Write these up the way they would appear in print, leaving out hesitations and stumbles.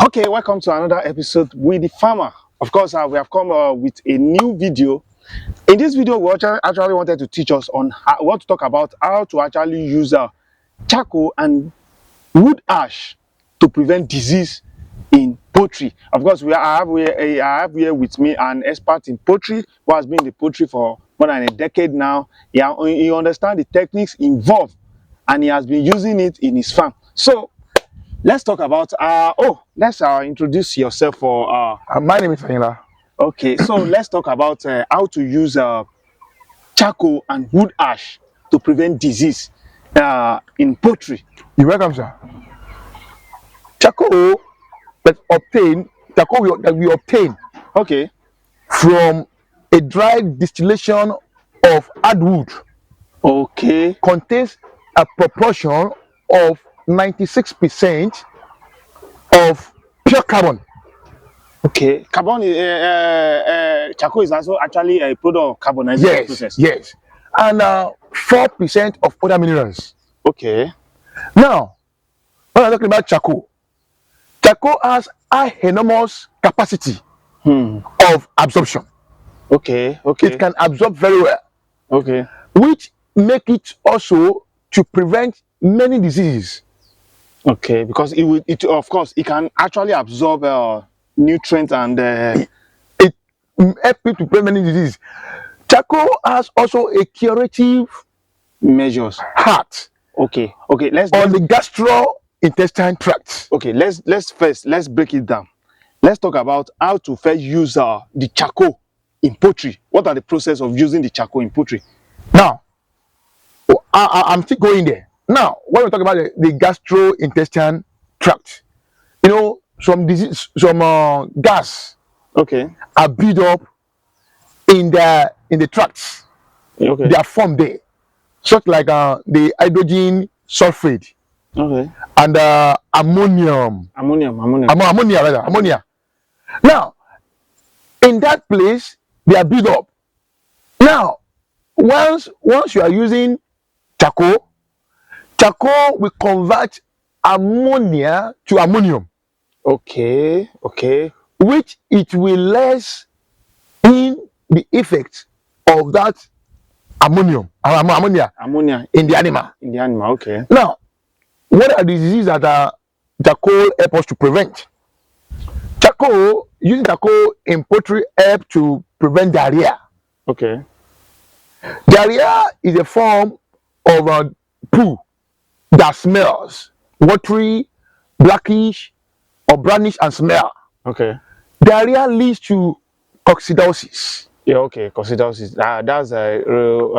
Okay, welcome to another episode with the farmer. Of course, we have come with a new video. In this video, we actually wanted to teach us on how, we want to talk about how to actually use charcoal and wood ash to prevent disease in poultry. Of course, I have here with me an expert in poultry who has been in the poultry for more than a decade now. He understands the techniques involved and he has been using it in his farm. So let's talk about let's introduce yourself for My name is Fahila. okay, so let's talk about how to use charcoal and wood ash to prevent disease in poultry. You're welcome, sir. Charcoal that we obtain Okay. from a dry distillation of hardwood Okay. contains a proportion of 96% of pure carbon. Okay. Charcoal is also actually a product of carbonization process. Yes, and 4% of other minerals. Okay. Now, when I'm talking about charcoal has a enormous capacity of absorption. Okay. Okay. It can absorb very well, Okay. which make it also to prevent many diseases. Okay. Because it of course it can actually absorb nutrients and It helps you to prevent many diseases. Charcoal has also a curative measures. heart Okay. Okay. on the gastrointestinal tract. Okay, let's break it down. Let's talk about how to first use the charcoal in poultry. What are the process of using the charcoal in poultry? Now, I'm still going there. Now, when we talk about the gastrointestinal tract, some disease, some gas Okay. are built up in the tracts. Okay. They are formed there, such like the hydrogen sulfate Okay. and ammonium. Ammonia. Now, in that place, they are built up. Now, once you are using charcoal will convert ammonia to ammonium, Okay. Okay. which it will less in the effect of that ammonia Ammonia in the animal. in the animal. Okay. Now, what are the diseases that charcoal help us to prevent? Using charcoal in poultry help to prevent diarrhea. Okay. Diarrhea is a form of poo that smells watery, blackish, or brownish and smell. Okay. Diarrhea leads to coccidosis. Yeah. Okay. Coccidosis. That's a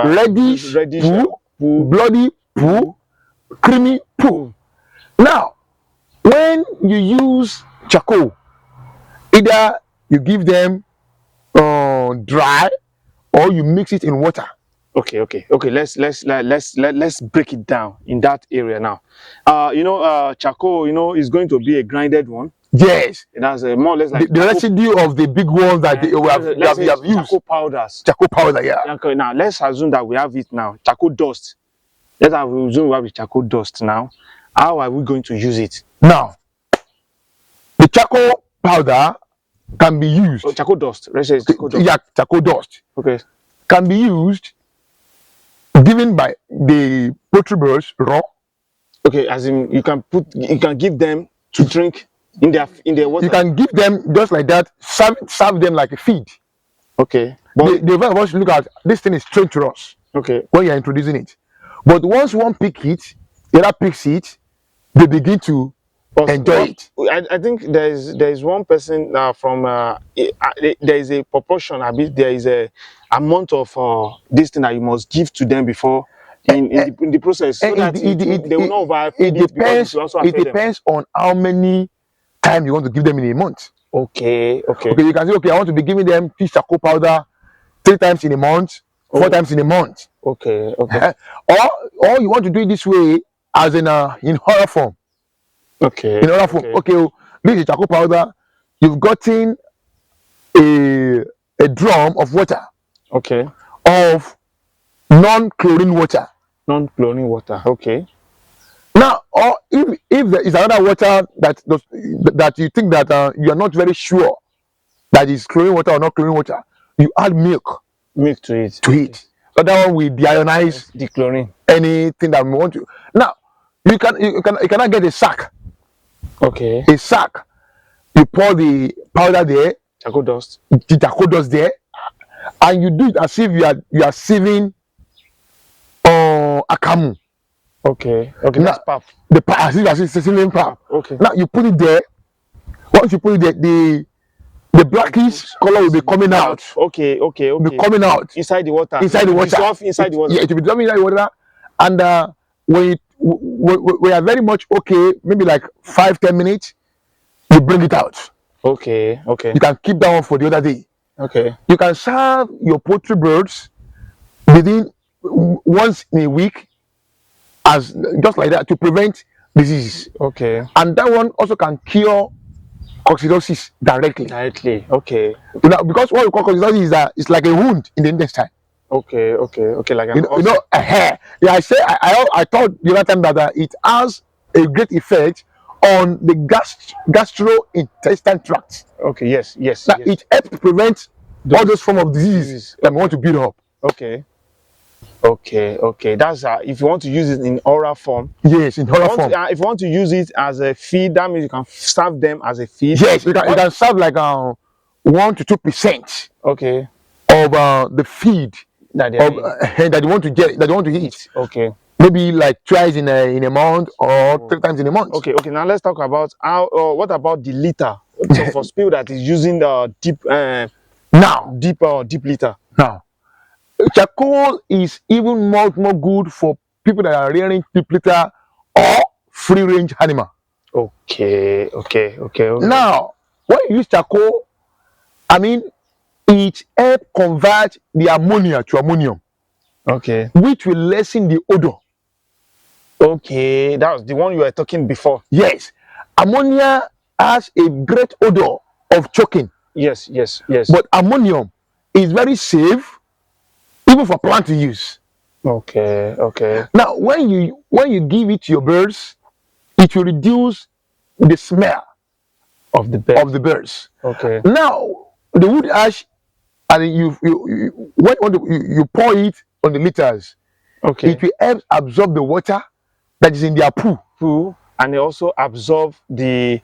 Reddish poo. bloody poo, creamy poo. Now, when you use charcoal, either you give them dry or you mix it in water. Okay. Let's break it down in that area now. Charcoal, is going to be a grinded one. Yes. It has more or less like the residue of the big ones that we have used. charcoal powders. Charcoal powder, yeah. Okay, now let's assume that we have it now. Charcoal dust. Let's assume we have the charcoal dust now. How are we going to use it? Now, the charcoal powder can be used. Oh, charcoal dust. Let's say charcoal dust. Yeah, charcoal dust. Okay. Can be used given by the poultry birds raw. Okay, as in you can give them to drink in their water. You can give them just like that, serve them like a feed. Okay. But the first of all look at this thing is strange to us. Okay. When you're introducing it. But once one pick it, the other picks it, they begin to enjoy it. I think there is one person from there is a proportion. There is a amount of this thing that you must give to them before in the process, so that they will not overfeed it, because it will also affect them. It depends on how many times you want to give them in a month. Okay. You can say, okay, I want to be giving them fish charcoal powder 3 times in a month, 4 times in a month. Okay. Or you want to do it this way as in horror form. Okay. In order for this is charcoal powder. You've gotten a drum of water. Okay. Of non-chlorine water. Non-chlorine water. Okay. Now, or if there is another water that you think that you are not very sure that is chlorine water or not chlorine water, you add milk Milk to it. to it. So that one will deionize The chlorine. anything that we want to. Now, you cannot get a sack. Okay. A sack. You pour the powder there, Charcoal dust. the charcoal dust there, and you do it as if you are sieving akamu. Okay. Okay. Now, That's pap. the as if you are sieving pap. Okay. Now you put it there. Once you put it there, the blackish color will be coming out. Okay. Okay. Be Okay. coming out Inside the water. inside the water. Dissolve inside the water. Yeah, it will be dissolving inside the water. And when we are very much okay, maybe like 5-10 minutes, you bring it out. Okay. Okay. You can keep that one for the other day. Okay. You can serve your poultry birds within once in a week, as just like that, to prevent diseases. Okay. And that one also can cure coccidiosis directly. Directly. Okay. Now, because what we call coccidiosis is that it's like a wound in the intestine. Okay. Okay. Okay. Like an Yeah, I thought the other time that it has a great effect on the gastrointestinal tract. Okay. Yes. Yes. Now, Yes. it helps prevent all those form of diseases that we want to build up. Okay. Okay. Okay. That's if you want to use it in oral form. Yes, in oral form. If you want to use it as a feed, that means you can serve them as a feed. Yes, you can serve like 1 to 2% Okay. of the feed That they that you want to get, that you want to eat. Okay. Maybe like twice in a month or 3 times in a month. Okay. Okay. Now let's talk about how. What about the liter? So for people that is using the deep liter. Now, charcoal is even more good for people that are rearing deep litter or free range animal. Okay. Okay. Okay. Okay. Now, when you use charcoal, I mean, it helps convert the ammonia to ammonium, Okay. which will lessen the odor. Okay. That was the one you were talking before. Yes, ammonia has a great odor of choking, Yes. Yes. Yes. but ammonium is very safe even for plant to use. Okay. Okay. Now, when you give it to your birds, it will reduce the smell Of the bed. of the birds. Okay. Now, the wood ash, and you pour it on the litters, Okay. it will help absorb the water that is in their poo. Poo, and they also absorb the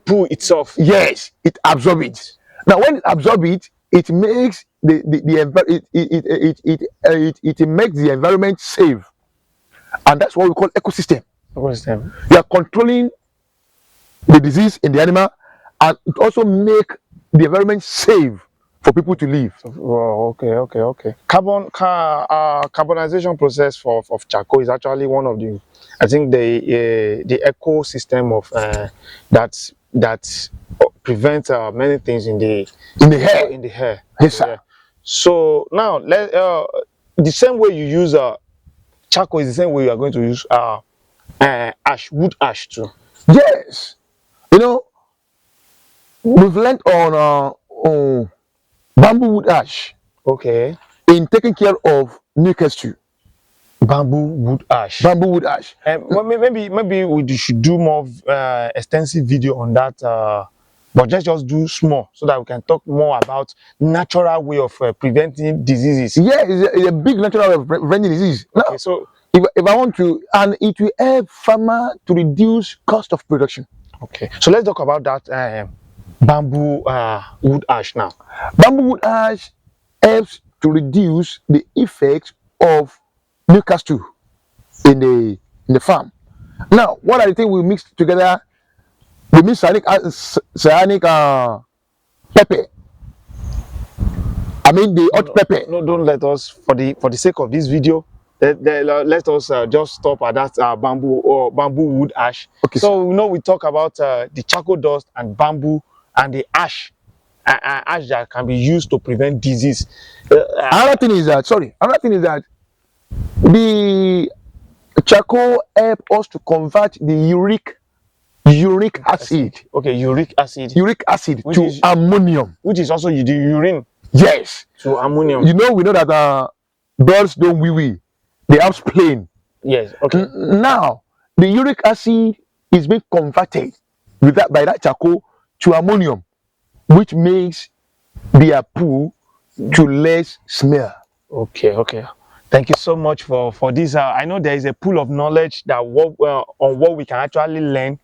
poo itself. Yes, it absorbs it. Now, when it absorbs it, it makes it makes the environment safe, and that's what we call ecosystem. What's them? You are controlling the disease in the animal, and it also make the environment safe for people to live. Oh, okay, okay, okay. Carbonization process of charcoal is actually one of the, I think the ecosystem of that prevents many things in the hair. In the hair. Yes, sir. Yeah. So now the same way you use charcoal is the same way you are going to use wood ash too. Yes, we've learned on bamboo wood ash Okay. in taking care of Newcastle. Bamboo wood ash. Bamboo wood ash. Well, maybe we should do more extensive video on that. But let's just do small so that we can talk more about natural way of preventing diseases. Yeah, it's a big natural way of preventing disease. Okay, Now, so if I want to, and it will help farmer to reduce cost of production. okay, so let's talk about that bamboo wood ash now. Bamboo wood ash helps to reduce the effects of Newcastle in the farm. Now, what are the things we mix together? We mix cyanic pepper. I mean the hot pepper. No, don't let us for the sake of this video. Let us just stop at that bamboo wood ash. Okay. So we talk about the charcoal dust and bamboo and the ash that can be used to prevent disease. Another thing is that the charcoal help us to convert the uric acid. Okay, uric acid. Uric acid to ammonium, which is also the urine. Yes. To ammonium. We know that birds don't wee wee; they have spleen. Yes. Okay. Now, the uric acid is being converted with that by that charcoal to ammonium, which makes their poo to less smell. Okay, okay. Thank you so much for this. I know there is a pool of knowledge that on what we can actually learn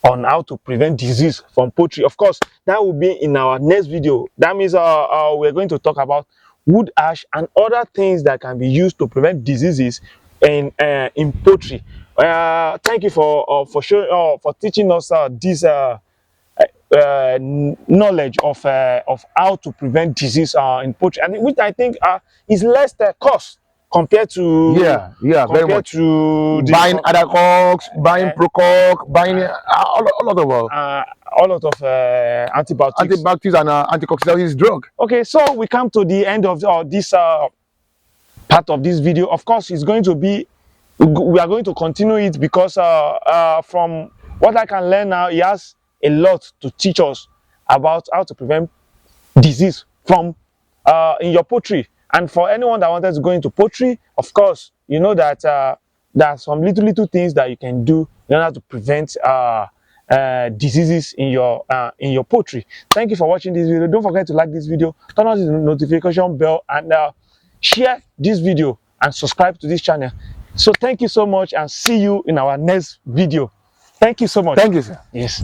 on how to prevent disease from poultry. Of course, that will be in our next video. That means we're going to talk about wood ash and other things that can be used to prevent diseases in poultry. Thank you for showing for teaching us this knowledge of how to prevent disease in poultry, and which I think is less cost compared to Yeah, very much. the Buying other cocks, buying procock, buying all of the all lot of antibiotics. antibiotics and anticoccidial drug. Okay, so we come to the end of this part of this video. Of course, it's going to be we are going to continue it because from what I can learn now, he has a lot to teach us about how to prevent disease from in your poultry. And for anyone that wanted to go into poultry, of course, you know that there are some little things that you can do in order to prevent diseases in your poultry. Thank you for watching this video. Don't forget to like this video, turn on the notification bell, and share this video and subscribe to this channel. So thank you so much, and see you in our next video. Thank you so much. Thank you, sir. Yes.